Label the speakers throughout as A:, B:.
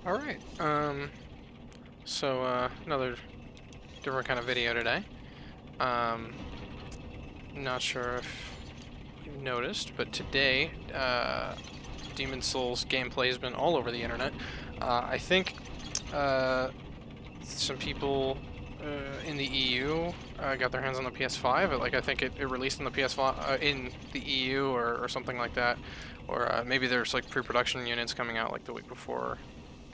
A: Alright, another different kind of video today. Um, Not sure if you noticed, but today, Demon Souls gameplay has been all over the internet. I think, some people, in the EU, got their hands on the PS5. I think it released in the PS5, in the EU or something like that. Or, maybe there's, like, pre-production units coming out, like, the week before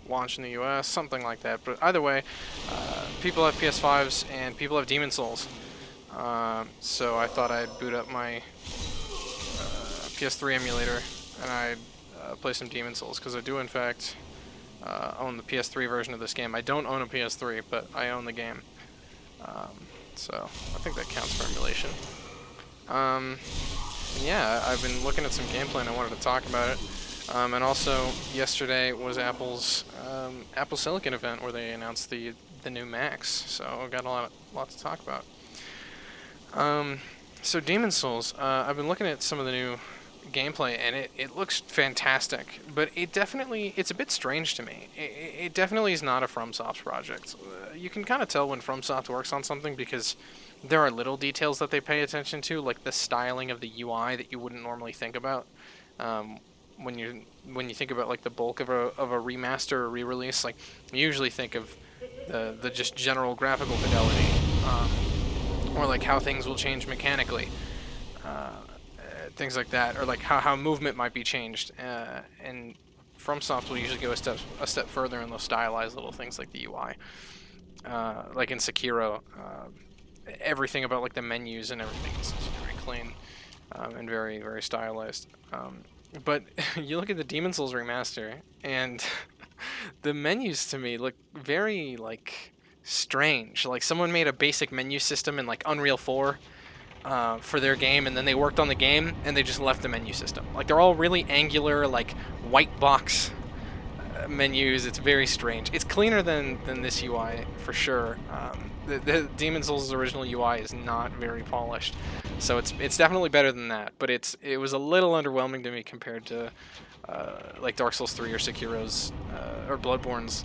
A: launch in the US, something like that. But either way, people have PS5s and people have Demon Souls. So I thought I'd boot up my PS3 emulator and I'd play some Demon Souls, because I do in fact own the PS3 version of this game. I don't own a PS3, but I own the game. So I think that counts for emulation. Yeah, I've been looking at some gameplay and I wanted to talk about it. And also, yesterday was Apple's Apple Silicon event where they announced the new Macs, so I've got a lot to talk about. So Demon Souls, I've been looking at some of the new gameplay, and it looks fantastic, but it's a bit strange to me. It definitely is not a FromSoft project. You can kind of tell when FromSoft works on something because there are little details that they pay attention to, like the styling of the UI that you wouldn't normally think about. When you think about like the bulk of a remaster or re-release, like you usually think of the just general graphical fidelity, or like how things will change mechanically, things like that, or like how movement might be changed. And FromSoft will usually go a step further in those stylized little things like the UI, like in Sekiro. Everything about like the menus and everything is very clean, and very stylized. But you look at the Demon Souls remaster, and the menus to me look very like strange. Like someone made a basic menu system in like Unreal 4 for their game, and then they worked on the game and they just left the menu system. Like they're all really angular, like white box menus. It's very strange. It's cleaner than this UI for sure. The Demon Souls' original UI is not very polished, so it's definitely better than that. But it was a little underwhelming to me compared to like Dark Souls 3 or Sekiro's or Bloodborne's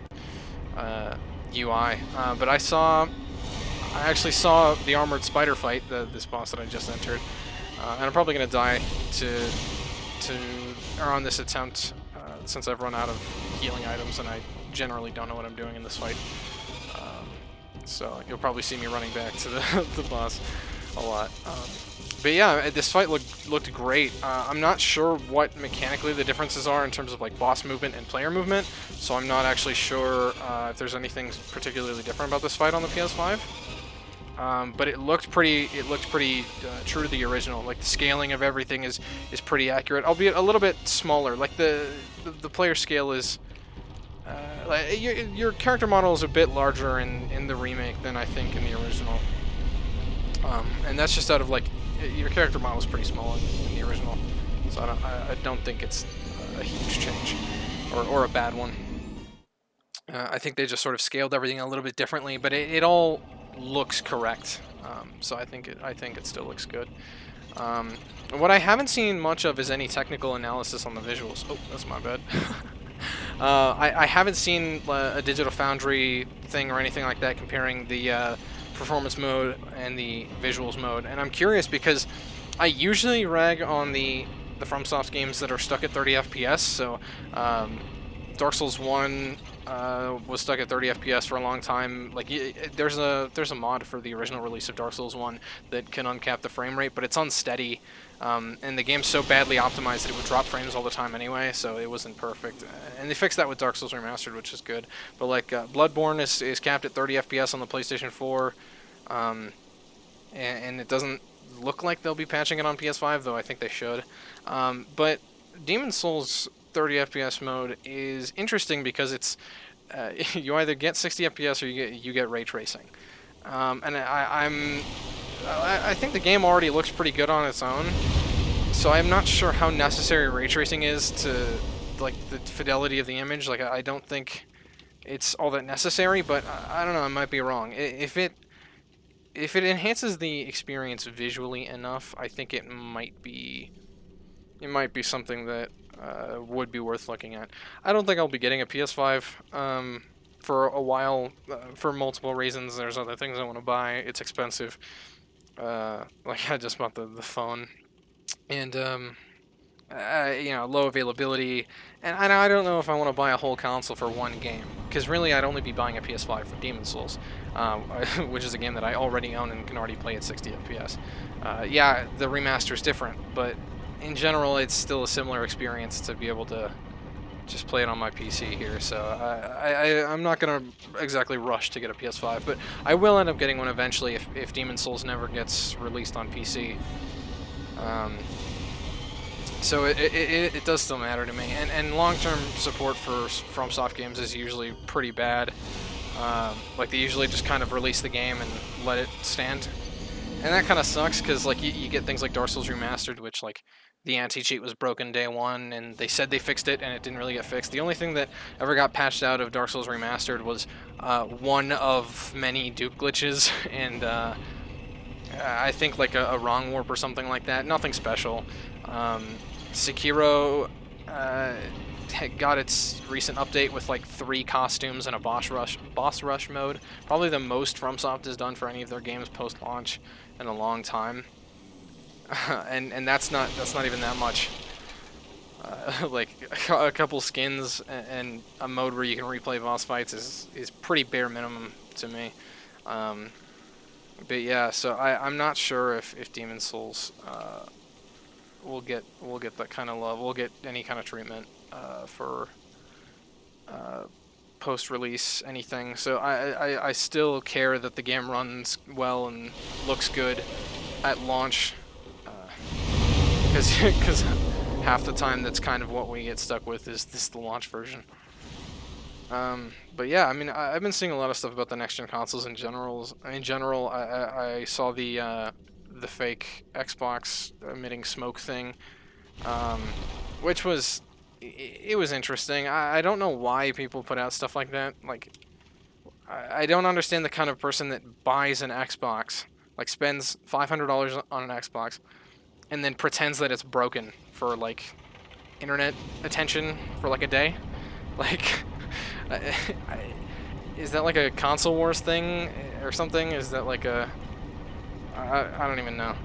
A: UI. But I actually saw the armored spider fight, this boss that I just entered, and I'm probably gonna die on this attempt, since I've run out of healing items and I generally don't know what I'm doing in this fight. So you'll probably see me running back to the boss a lot. But yeah, this fight looked great. I'm not sure what mechanically the differences are in terms of like boss movement and player movement, so I'm not actually sure if there's anything particularly different about this fight on the PS5. But it looked pretty true to the original. Like the scaling of everything is pretty accurate, albeit a little bit smaller. Like the player scale is like your character model is a bit larger in the remake than I think in the original. And that's just out of like your character model is pretty small in the original, so I don't think it's a huge change or a bad one. I think they just sort of scaled everything a little bit differently, but it all looks correct. So I think it still looks good. What I haven't seen much of is any technical analysis on the visuals. Oh, that's my bad. I haven't seen a Digital Foundry thing or anything like that comparing the performance mode and the visuals mode, and I'm curious because I usually rag on the FromSoft games that are stuck at 30 FPS. So Dark Souls 1 was stuck at 30 FPS for a long time. Like there's a mod for the original release of Dark Souls 1 that can uncap the frame rate, but it's unsteady, and the game's so badly optimized that it would drop frames all the time anyway, so it wasn't perfect. And they fixed that with Dark Souls Remastered, which is good. But like Bloodborne is capped at 30 FPS on the PlayStation 4, and it doesn't look like they'll be patching it on PS5, though I think they should. But Demon Souls 30 FPS mode is interesting because it's you either get 60 FPS or you get ray tracing, and I think the game already looks pretty good on its own, so I'm not sure how necessary ray tracing is to like the fidelity of the image. Like I don't think it's all that necessary, but I don't know, I might be wrong. If it enhances the experience visually enough, I think it might be something that would be worth looking at. I don't think I'll be getting a PS5 for a while for multiple reasons. There's other things I want to buy. It's expensive. Like I just bought the phone, and low availability, and I don't know if I want to buy a whole console for one game, because really I'd only be buying a PS5 for Demon's Souls, which is a game that I already own and can already play at 60 FPS. Yeah, the remaster is different, but in general it's still a similar experience to be able to just play it on my PC here, so I'm not going to exactly rush to get a PS5, but I will end up getting one eventually if Demon's Souls never gets released on PC. So it does still matter to me, and long-term support for FromSoft games is usually pretty bad. Like they usually just kind of release the game and let it stand, and that kind of sucks because like you get things like Dark Souls Remastered, which like the anti-cheat was broken day one, and they said they fixed it, and it didn't really get fixed. The only thing that ever got patched out of Dark Souls Remastered was one of many dupe glitches, and I think like a wrong warp or something like that. Nothing special. Sekiro got its recent update with like 3 costumes and a boss rush mode. Probably the most FromSoft has done for any of their games post-launch in a long time. And that's not even that much. Like a couple skins and a mode where you can replay boss fights is pretty bare minimum to me. But yeah, so I'm not sure if Demon's Souls we'll get that kind of love. We'll get any kind of treatment for post-release anything. So I still care that the game runs well and looks good at launch, because half the time that's kind of what we get stuck with is the launch version. But yeah, I mean, I've been seeing a lot of stuff about the next-gen consoles in general. I saw the fake Xbox emitting smoke thing, which was it was interesting. I don't know why people put out stuff like that. Like, I don't understand the kind of person that buys an Xbox, like spends $500 on an Xbox, and then pretends that it's broken for like internet attention for like a day. Like, is that like a console wars thing or something? Is that like a I don't even know.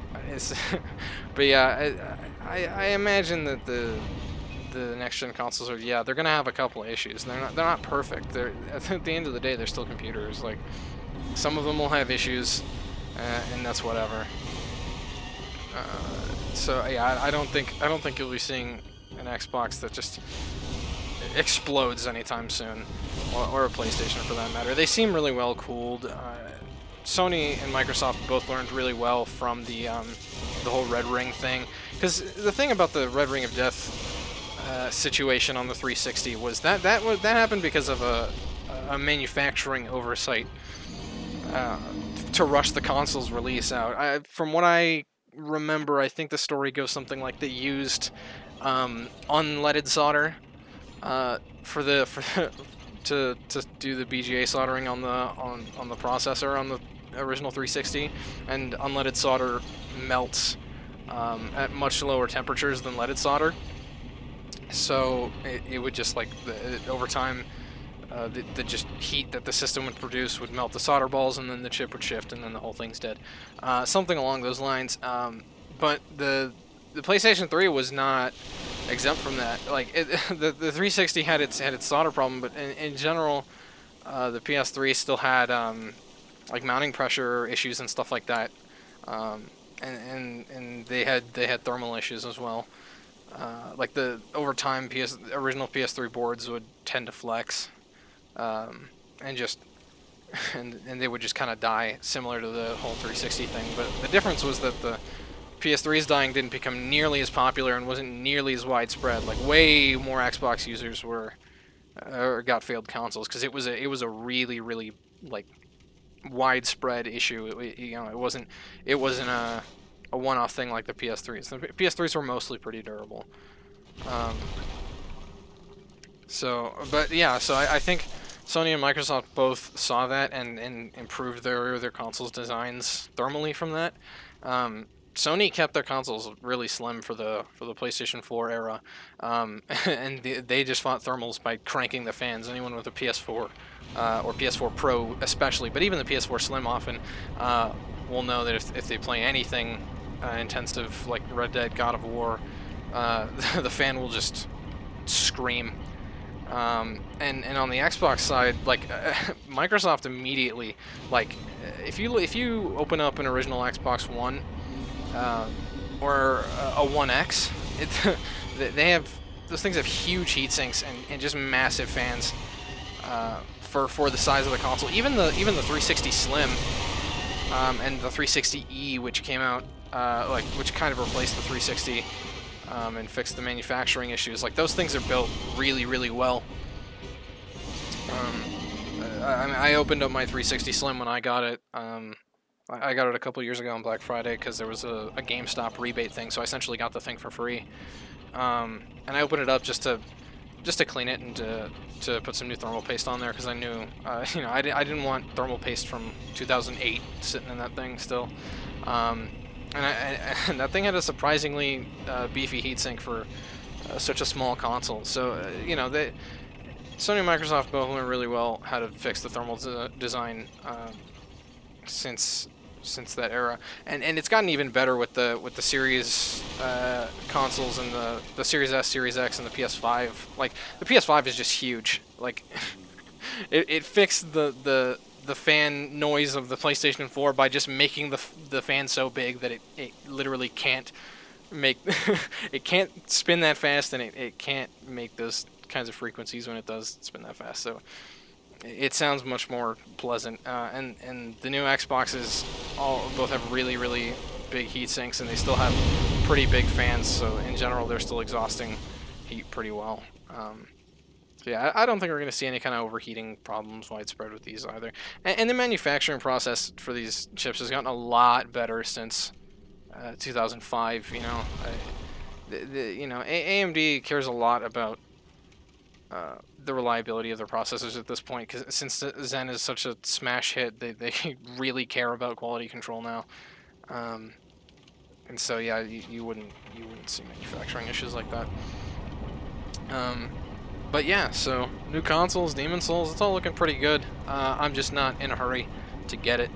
A: But yeah, I imagine that the next gen consoles are, yeah, they're gonna have a couple of issues. They're not perfect. They're at the end of the day they're still computers. Like some of them will have issues, and that's whatever. So yeah, I don't think you'll be seeing an Xbox that just explodes anytime soon, or a PlayStation for that matter. They seem really well cooled. Sony and Microsoft both learned really well from the whole Red Ring thing, because the thing about the Red Ring of Death situation on the 360 was that happened because of a manufacturing oversight to rush the console's release out. From what I remember, I think the story goes something like they used unleaded solder to do the BGA soldering on the processor on the original 360, and unleaded solder melts at much lower temperatures than leaded solder. So it would just like over time, the just heat that the system would produce would melt the solder balls, and then the chip would shift, and then the whole thing's dead. Something along those lines. But the PlayStation 3 was not exempt from that. Like the 360 had its solder problem, but in general, the PS3 still had like mounting pressure issues and stuff like that, and they had thermal issues as well. Like over time, original PS3 boards would tend to flex, and just and they would just kind of die, similar to the whole 360 thing. But the difference was that the PS3's dying didn't become nearly as popular and wasn't nearly as widespread. Like way more Xbox users got failed consoles, because it was a really like widespread issue. It wasn't a one-off thing like the PS3s. The PS3s were mostly pretty durable. But yeah, so I think Sony and Microsoft both saw that and improved their consoles designs thermally from that. Sony kept their consoles really slim for the PlayStation 4 era, and they just fought thermals by cranking the fans. Anyone with a PS4 or PS4 Pro, especially, but even the PS4 Slim often will know that if they play anything intensive like Red Dead, God of War, the fan will just scream. And on the Xbox side, like Microsoft immediately, like if you open up an original Xbox One or a One X, they have those things have huge heat sinks and just massive fans for the size of the console. Even the 360 Slim and the 360e, which came out which kind of replaced the 360. And fixed the manufacturing issues. Like, those things are built really, really well. I opened up my 360 Slim when I got it. I got it a couple years ago on Black Friday because there was a GameStop rebate thing, so I essentially got the thing for free. And I opened it up just to clean it and to put some new thermal paste on there because I knew, I didn't want thermal paste from 2008 sitting in that thing still. And that thing had a surprisingly beefy heatsink for such a small console. So, Sony and Microsoft both learned really well how to fix the thermal design since that era, and it's gotten even better with the Series consoles and the Series S, Series X, and the PS5. Like, the PS5 is just huge. Like, it fixed the fan noise of the PlayStation 4 by just making the fan so big that it literally can't make it can't spin that fast, and it can't make those kinds of frequencies when it does spin that fast. So it sounds much more pleasant. And the new Xboxes both have really, really big heat sinks, and they still have pretty big fans. So in general, they're still exhausting heat pretty well. So yeah, I don't think we're going to see any kind of overheating problems widespread with these either. And the manufacturing process for these chips has gotten a lot better since 2005. AMD cares a lot about the reliability of their processors at this point, because since Zen is such a smash hit, they really care about quality control now. And so yeah, you wouldn't see manufacturing issues like that. But yeah, so new consoles, Demon Souls, it's all looking pretty good. I'm just not in a hurry to get it.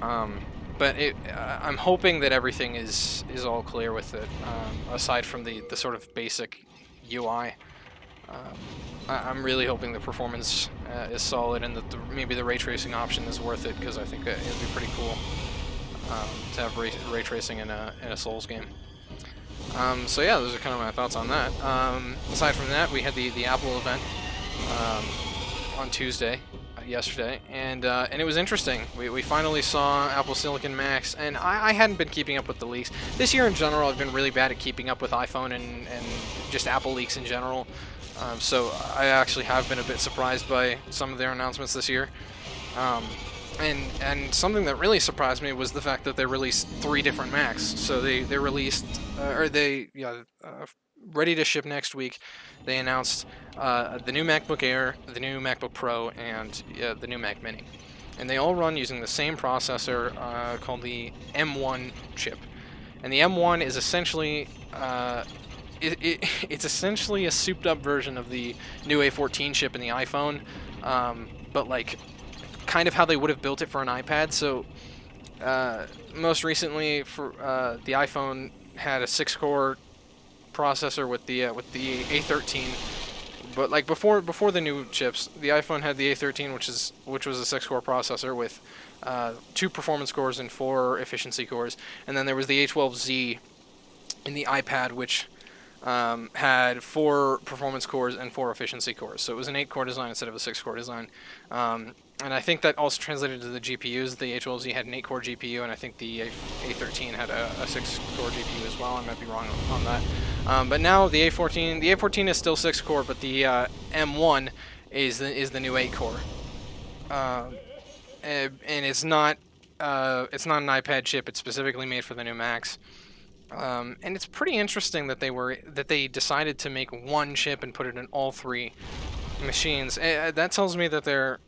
A: But I'm hoping that everything is all clear with it, aside from the sort of basic UI. I'm really hoping the performance is solid, and that maybe the ray tracing option is worth it, because I think it would be pretty cool to have ray tracing in a Souls game. So yeah, those are kind of my thoughts on that. Aside from that, we had the Apple event on Tuesday, yesterday, and it was interesting. We finally saw Apple Silicon Macs, and I hadn't been keeping up with the leaks. This year in general, I've been really bad at keeping up with iPhone and just Apple leaks in general. So I actually have been a bit surprised by some of their announcements this year. And something that really surprised me was the fact that they released 3 different Macs. So they released, ready to ship next week. They announced the new MacBook Air, the new MacBook Pro, and the new Mac Mini. And they all run using the same processor called the M1 chip. And the M1 is essentially it's essentially a souped-up version of the new A14 chip in the iPhone, but like kind of how they would have built it for an iPad. So most recently, for the iPhone had a 6-core processor with the A13, but like before the new chips, the iPhone had the A13, which was a 6-core processor with 2 performance cores and 4 efficiency cores, and then there was the A12Z in the iPad, which had 4 performance cores and 4 efficiency cores. So it was an 8-core design instead of a 6-core design. And I think that also translated to the GPUs. The A12Z had an 8-core GPU, and I think the A13 had a 6-core GPU as well. I might be wrong on that. But now the A14 is still 6-core, but the M1 is the new 8-core. And it's not an iPad chip. It's specifically made for the new Macs. And it's pretty interesting that they decided to make one chip and put it in all 3 machines. That tells me that they're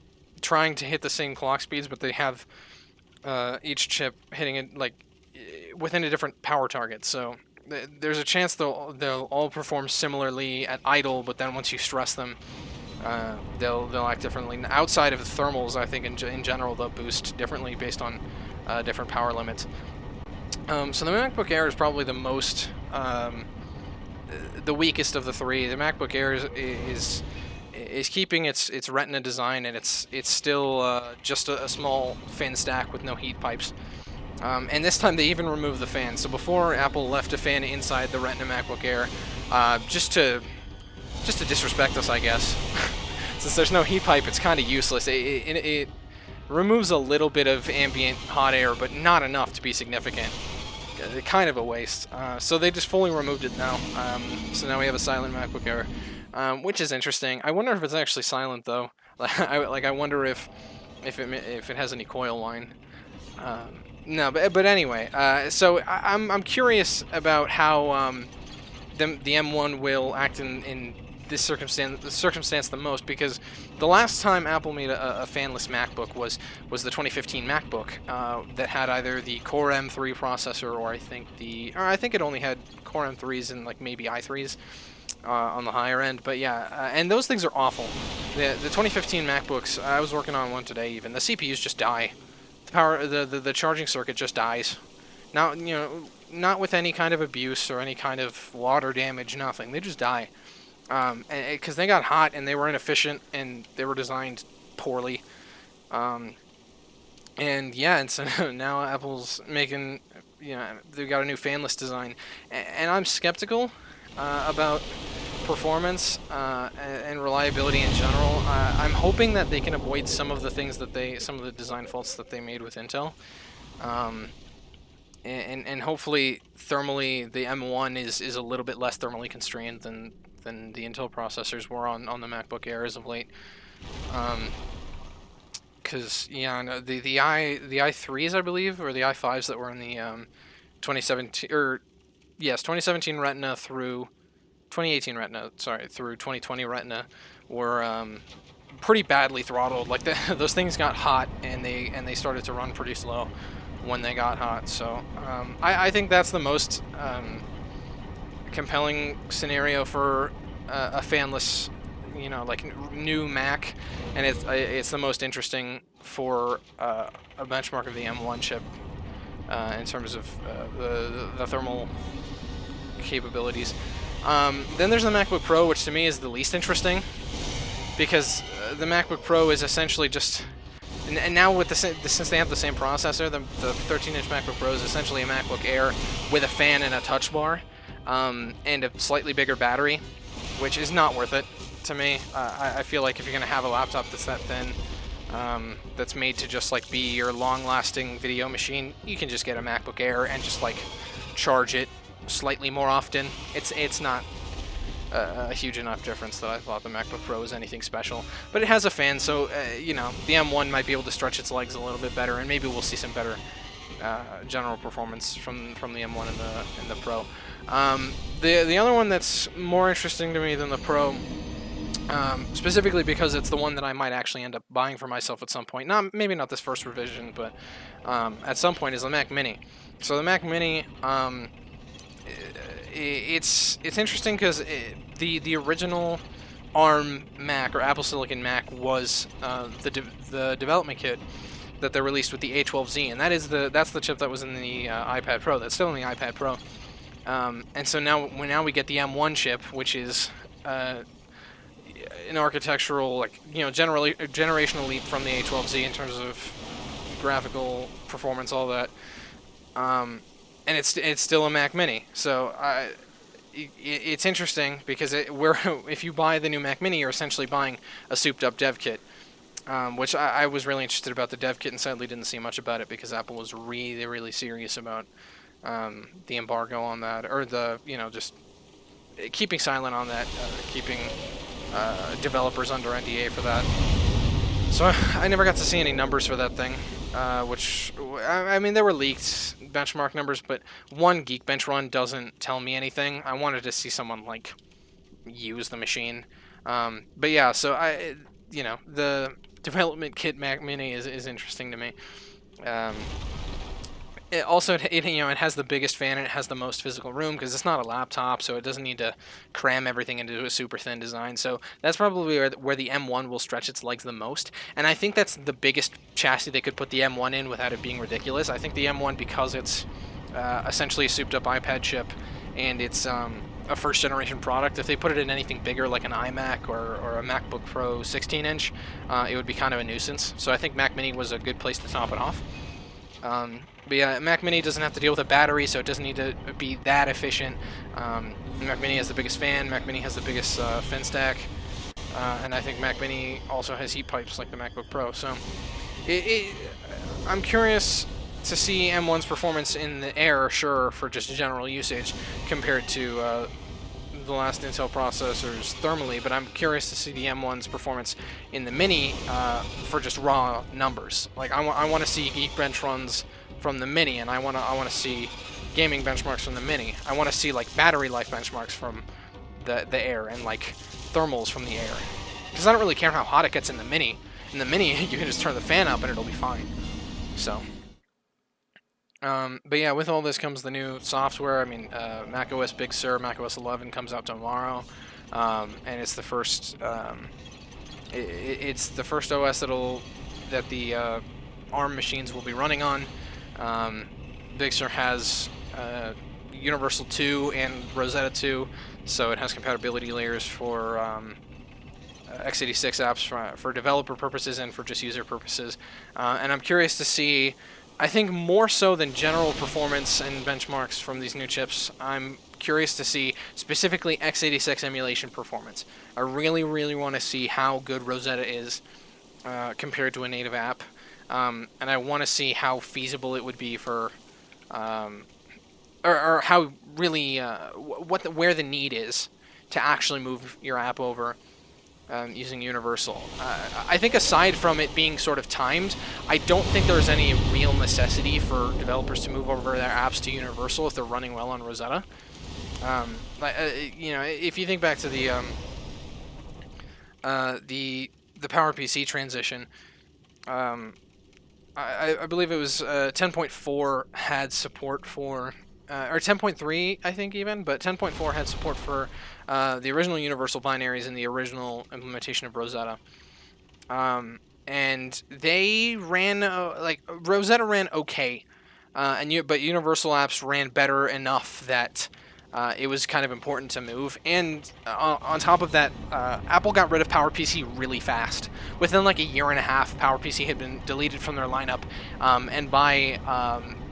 A: trying to hit the same clock speeds, but they have each chip hitting it like within a different power target. So there's a chance they'll all perform similarly at idle, but then once you stress them, they'll act differently. Outside of the thermals, I think in general they'll boost differently based on different power limits. So the MacBook Air is probably the weakest of the three. The MacBook Air is keeping its Retina design, and it's still just a small fin stack with no heat pipes. And this time they even removed the fan. So before, Apple left a fan inside the Retina MacBook Air, just to disrespect us, I guess. Since there's no heat pipe, it's kind of useless. It removes a little bit of ambient hot air, but not enough to be significant. Kind of a waste. So they just fully removed it now. So now we have a silent MacBook Air, which is interesting. I wonder if it's actually silent though. I wonder if it has any coil whine. No, but anyway. So I'm curious about how the M1 will act in this circumstance the most, because the last time Apple made a fanless MacBook was the 2015 MacBook that had either the Core M3 processor, or I think it only had Core M3s and like maybe i3s on the higher end. But yeah, and those things are awful. The 2015 MacBooks, I was working on one today. Even the CPUs just die. The charging circuit just dies. Now, not with any kind of abuse or any kind of water damage, nothing. They just die. Because they got hot and they were inefficient and they were designed poorly. And yeah, and so now Apple's making, they've got a new fanless design. And I'm skeptical about performance and reliability in general. I'm hoping that they can avoid some of the things some of the design faults that they made with Intel. And hopefully thermally the M1 is a little bit less thermally constrained than the Intel processors were on the MacBook Air as of late. Because no, the i3s, I believe, or the i5s that were in the 2017 Retina through 2018 Retina, through 2020 Retina were pretty badly throttled. Like those things got hot and they started to run pretty slow when they got hot. So I think that's the most compelling scenario for a fanless, new Mac, and it's the most interesting for a benchmark of the M1 chip in terms of the thermal capabilities. Then there's the MacBook Pro, which to me is the least interesting, because the MacBook Pro is essentially just, and now with since they have the same processor, the 13-inch MacBook Pro is essentially a MacBook Air with a fan and a touch bar, and a slightly bigger battery, which is not worth it to me. I feel like if you're gonna have a laptop that's that thin, that's made to just like be your long-lasting video machine, you can just get a MacBook Air and just like charge it slightly more often. It's not a huge enough difference that I thought the MacBook Pro was anything special. But it has a fan, so the M1 might be able to stretch its legs a little bit better, and maybe we'll see some better general performance from the M1 and the Pro. The other one that's more interesting to me than the Pro, specifically because it's the one that I might actually end up buying for myself at some point. Maybe not this first revision, but at some point, is the Mac Mini. So the Mac Mini, it's interesting because the original ARM Mac, or Apple Silicon Mac, was the development kit that they released with the A12Z, and that's the chip that was in the iPad Pro. That's still in the iPad Pro. And so now we get the M1 chip, which is an architectural, generational leap from the A12Z in terms of graphical performance, all that. And it's still a Mac Mini. So it's interesting because if you buy the new Mac Mini, you're essentially buying a souped-up dev kit. Which I was really interested about the dev kit, and sadly didn't see much about it because Apple was really, really serious about the embargo on that, or just keeping silent on that, keeping developers under NDA for that. So I never got to see any numbers for that thing, which, I mean, there were leaked benchmark numbers, but one Geekbench run doesn't tell me anything. I wanted to see someone, use the machine. But yeah, so the development kit Mac Mini is interesting to me. it has the biggest fan and it has the most physical room because it's not a laptop, so it doesn't need to cram everything into a super thin design. So that's probably where the M1 will stretch its legs the most, and I think that's the biggest chassis they could put the M1 in without it being ridiculous. I think the M1, because it's essentially a souped-up iPad chip, and it's a first-generation product. If they put it in anything bigger, like an iMac or a MacBook Pro 16-inch, it would be kind of a nuisance. So I think Mac Mini was a good place to top it off. But yeah, Mac Mini doesn't have to deal with a battery, so it doesn't need to be that efficient. Mac Mini has the biggest fan, Mac Mini has the biggest fin stack, and I think Mac Mini also has heat pipes like the MacBook Pro. So I'm curious to see M1's performance in the Air, sure, for just general usage, compared to the last Intel processors thermally, but I'm curious to see the M1's performance in the Mini for just raw numbers. Like I want to see Geekbench runs from the Mini, and I want to see gaming benchmarks from the Mini. I want to see like battery life benchmarks from the Air and like thermals from the Air. Because I don't really care how hot it gets in the Mini. In the Mini, you can just turn the fan up and it'll be fine. So. But yeah, with all this comes the new software. I mean, macOS Big Sur, macOS 11 comes out tomorrow, and it's the first. It's the first OS that the ARM machines will be running on. Big Sur has Universal 2 and Rosetta 2, so it has compatibility layers for x86 apps for developer purposes and for just user purposes. And I'm curious to see. I think more so than general performance and benchmarks from these new chips, I'm curious to see specifically x86 emulation performance. I really, really want to see how good Rosetta is compared to a native app, and I want to see how feasible it would be for, or how really where the need is to actually move your app over. Using Universal. I think aside from it being sort of timed, I don't think there's any real necessity for developers to move over their apps to Universal if they're running well on Rosetta. If you think back to the PowerPC transition, I believe it was 10.4 had support for, or 10.3 I think even, but 10.4 had support for the original Universal binaries in the original implementation of Rosetta. And they ran, Rosetta ran okay, but Universal apps ran better enough that it was kind of important to move. And on top of that, Apple got rid of PowerPC really fast. Within like a year and a half, PowerPC had been deleted from their lineup, and by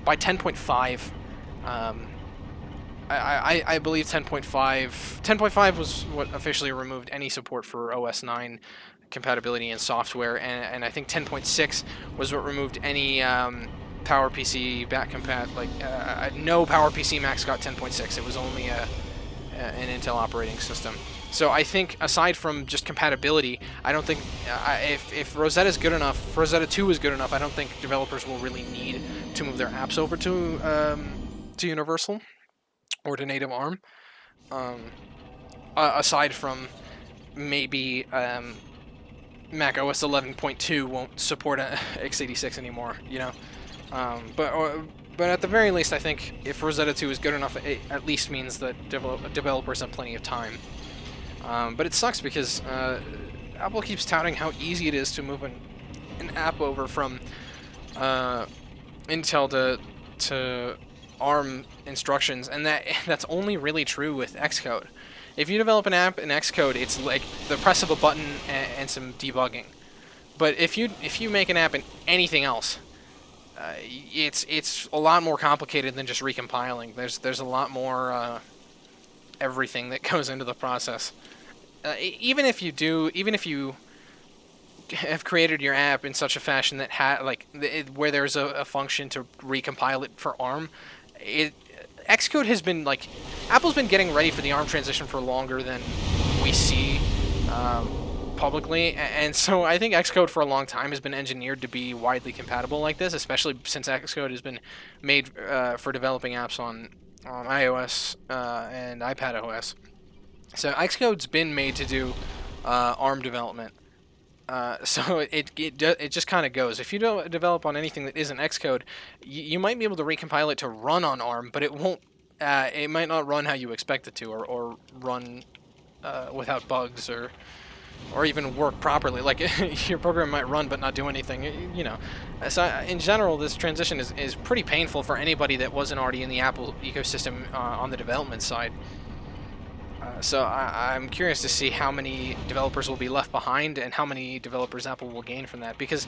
A: 10.5, I believe 10.5 was what officially removed any support for OS 9 compatibility and software, and I think 10.6 was what removed any PowerPC back compat. No PowerPC Macs got 10.6. It was only an Intel operating system. So I think aside from just compatibility, I don't think if Rosetta is good enough, if Rosetta 2 is good enough, I don't think developers will really need to move their apps over to Universal or to native ARM, aside from maybe Mac OS 11.2 won't support x86 anymore, you know. But at the very least, I think if Rosetta 2 is good enough, it at least means that developers have plenty of time. But it sucks because Apple keeps touting how easy it is to move an app over from Intel to ARM instructions, and that's only really true with Xcode. If you develop an app in Xcode, it's like the press of a button and some debugging. But if you make an app in anything else, it's a lot more complicated than just recompiling. There's a lot more everything that goes into the process. Even if you have created your app in such a fashion that where there's a function to recompile it for ARM, Xcode has been Apple's been getting ready for the ARM transition for longer than we see publicly, and so I think Xcode for a long time has been engineered to be widely compatible like this, especially since Xcode has been made for developing apps on iOS and iPadOS. So Xcode's been made to do ARM development. So it just kind of goes. If you don't develop on anything that isn't Xcode, you might be able to recompile it to run on ARM, but it won't. It might not run how you expect it to, or run without bugs, or even work properly. Like your program might run but not do anything. You know. So in general, this transition is pretty painful for anybody that wasn't already in the Apple ecosystem on the development side. So I'm curious to see how many developers will be left behind and how many developers Apple will gain from that. Because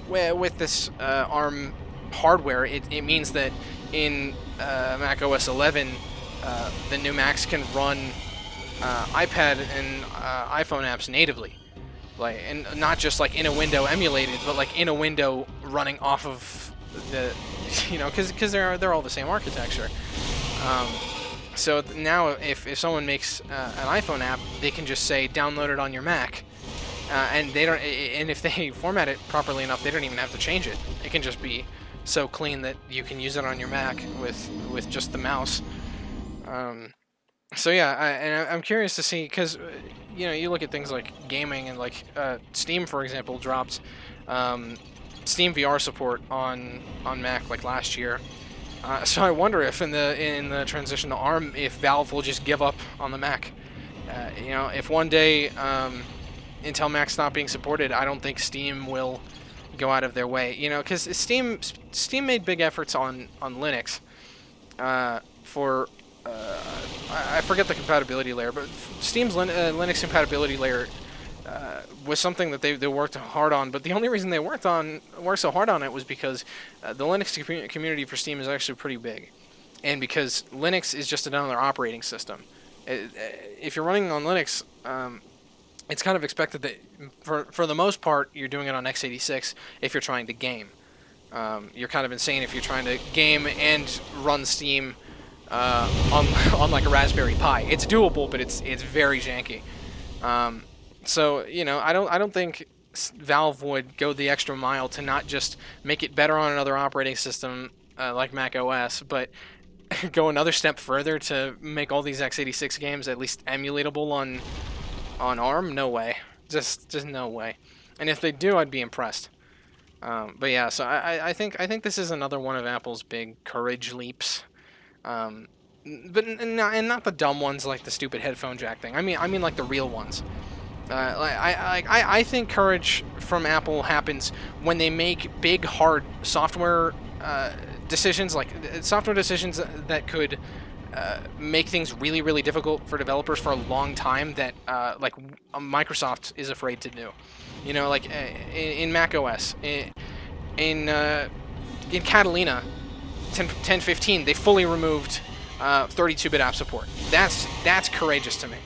A: with this ARM hardware, it means that in Mac OS 11, the new Macs can run iPad and iPhone apps natively, like, and not just like in a window emulated, but like in a window running off of the, because they're all the same architecture. So now, if someone makes an iPhone app, they can just say download it on your Mac, and they don't. And if they format it properly enough, they don't even have to change it. It can just be so clean that you can use it on your Mac with just the mouse. So yeah, I'm curious to see, because you look at things like gaming, and like Steam, for example, dropped Steam VR support on Mac like last year. So I wonder if in the transition to ARM, if Valve will just give up on the Mac. If one day Intel Macs stop being supported, I don't think Steam will go out of their way. Because Steam made big efforts on Linux for I forget the compatibility layer, but Steam's Linux compatibility layer was something that they worked hard on. But the only reason they worked so hard on it was because the Linux community for Steam is actually pretty big, and because Linux is just another operating system. If you're running on Linux, it's kind of expected that for the most part you're doing it on x86 if you're trying to game. You're kind of insane if you're trying to game and run Steam on like a Raspberry Pi. It's doable, but it's very janky. So I don't think Valve would go the extra mile to not just make it better on another operating system like Mac OS, but go another step further to make all these x86 games at least emulatable on ARM. No way, just no way. And if they do, I'd be impressed. But yeah, so I think this is another one of Apple's big courage leaps. But not the dumb ones like the stupid headphone jack thing. I mean like the real ones. I think courage from Apple happens when they make big, hard software decisions, like software decisions that could make things really, really difficult for developers for a long time, that like Microsoft is afraid to do. Like in Mac OS, in Catalina 10.15, they fully removed 32-bit app support. That's courageous to me.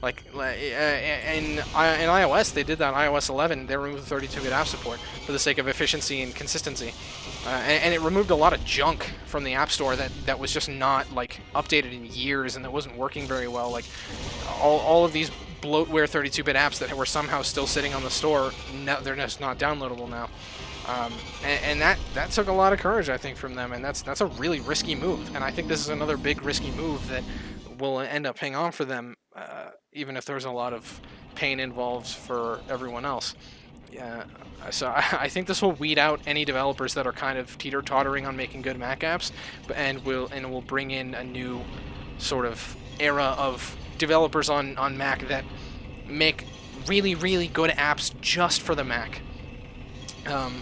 A: Like in iOS, they did that. In iOS 11, they removed 32-bit app support for the sake of efficiency and consistency, and it removed a lot of junk from the App Store that was just not like updated in years, and that wasn't working very well. Like all of these bloatware 32-bit apps that were somehow still sitting on the store, no, they're just not downloadable now. And that took a lot of courage, I think, from them, and that's a really risky move. And I think this is another big risky move that will end up paying off for them, even if there's a lot of pain involved for everyone else. Yeah, so I think this will weed out any developers that are kind of teeter-tottering on making good Mac apps, and will bring in a new sort of era of developers on Mac that make really, really good apps just for the Mac.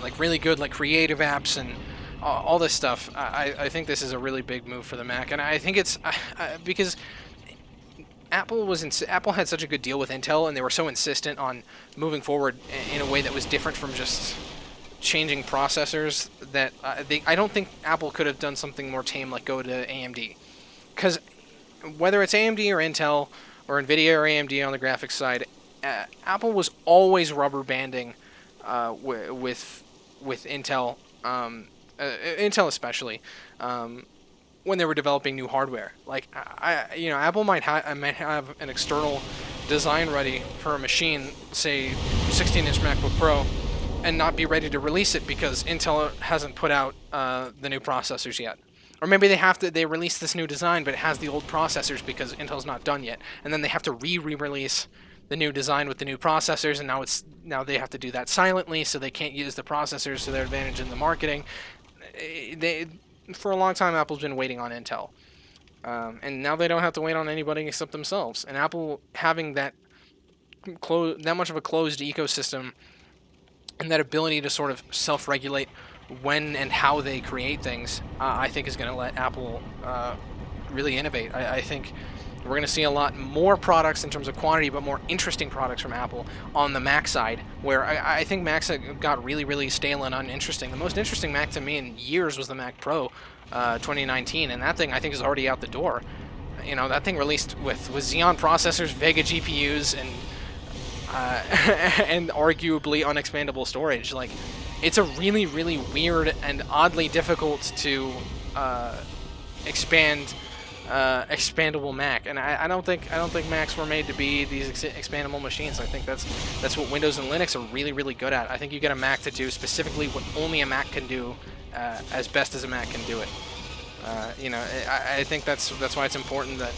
A: Like really good, like creative apps and all this stuff. I think this is a really big move for the Mac, and I think it's because Apple had such a good deal with Intel, and they were so insistent on moving forward in a way that was different from just changing processors, that I don't think Apple could have done something more tame, like go to AMD. Because whether it's AMD or Intel or NVIDIA or AMD on the graphics side, Apple was always rubber banding with Intel, Intel especially, when they were developing new hardware. Like Apple might have an external design ready for a machine, say 16-inch MacBook Pro, and not be ready to release it because Intel hasn't put out the new processors yet. Or maybe they release this new design, but it has the old processors because Intel's not done yet, and then they have to re-release the new design with the new processors, and now it's now they have to do that silently, so they can't use the processors to their advantage in the marketing. They for a long time, Apple's been waiting on Intel, and now they don't have to wait on anybody except themselves. And Apple having that much of a closed ecosystem and that ability to sort of self-regulate when and how they create things, I think is going to let Apple really innovate. I think we're going to see a lot more products in terms of quantity, but more interesting products from Apple on the Mac side, where I think Macs got really, really stale and uninteresting. The most interesting Mac to me in years was the Mac Pro 2019, and that thing I think is already out the door. You know, that thing released with Xeon processors, Vega GPUs, and arguably unexpandable storage. Like, it's a really, really weird and oddly difficult to expandable Mac, and I don't think Macs were made to be these expandable machines. I think that's what Windows and Linux are really, really good at. I think you get a Mac to do specifically what only a Mac can do, as best as a Mac can do it. You know, I think that's why it's important that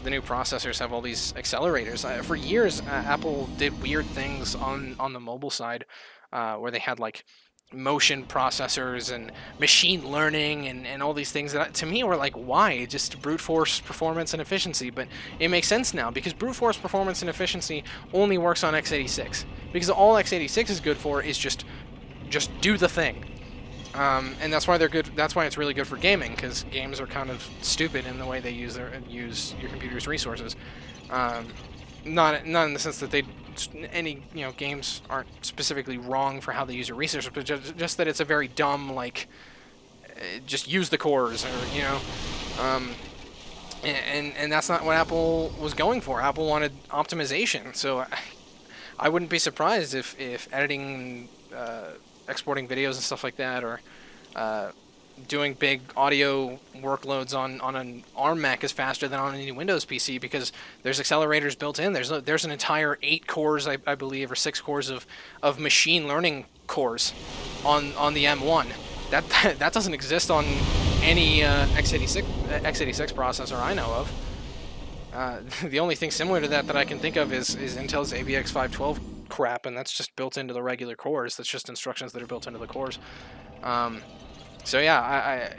A: the new processors have all these accelerators. For years, Apple did weird things on the mobile side, where they had like motion processors and machine learning and all these things that to me were like, why? Just brute force performance and efficiency. But it makes sense now, because brute force performance and efficiency only works on x86, because all x86 is good for is just do the thing. And that's why they're good. That's why it's really good for gaming, because games are kind of stupid in the way they use your computer's resources. Not in the sense that games aren't specifically wrong for how they use your resources, but just that it's a very dumb, like, just use the cores, or and that's not what Apple was going for. Apple wanted optimization, so I wouldn't be surprised if editing, exporting videos and stuff like that, or doing big audio workloads on an ARM Mac is faster than on any Windows PC, because there's accelerators built in. There's an entire 8 cores, I believe, or 6 cores of machine learning cores on the M1. That doesn't exist on any x86 processor I know of. The only thing similar to that I can think of is Intel's AVX 512 crap, and that's just built into the regular cores. That's just instructions that are built into the cores. So yeah,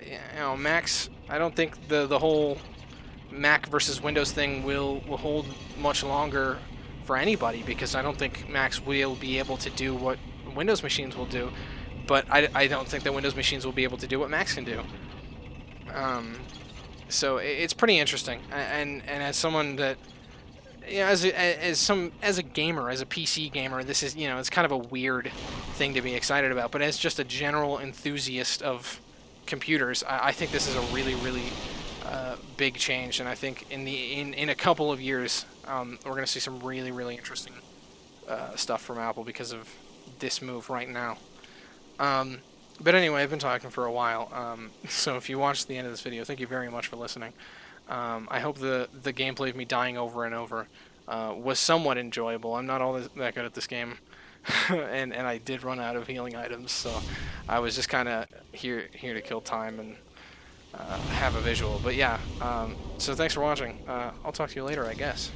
A: Macs. I don't think the whole Mac versus Windows thing will hold much longer for anybody, because I don't think Macs will be able to do what Windows machines will do, but I don't think that Windows machines will be able to do what Macs can do. So it's pretty interesting, and as someone that, as a gamer, as a PC gamer, this is, it's kind of a weird thing to be excited about. But as just a general enthusiast of computers, I think this is a really, really big change. And I think in a couple of years, we're going to see some really, really interesting stuff from Apple because of this move right now. But anyway, I've been talking for a while. So if you watched the end of this video, thank you very much for listening. I hope the gameplay of me dying over and over was somewhat enjoyable. I'm not all that good at this game, and I did run out of healing items, so I was just kind of here to kill time and have a visual. But yeah, so thanks for watching. I'll talk to you later, I guess.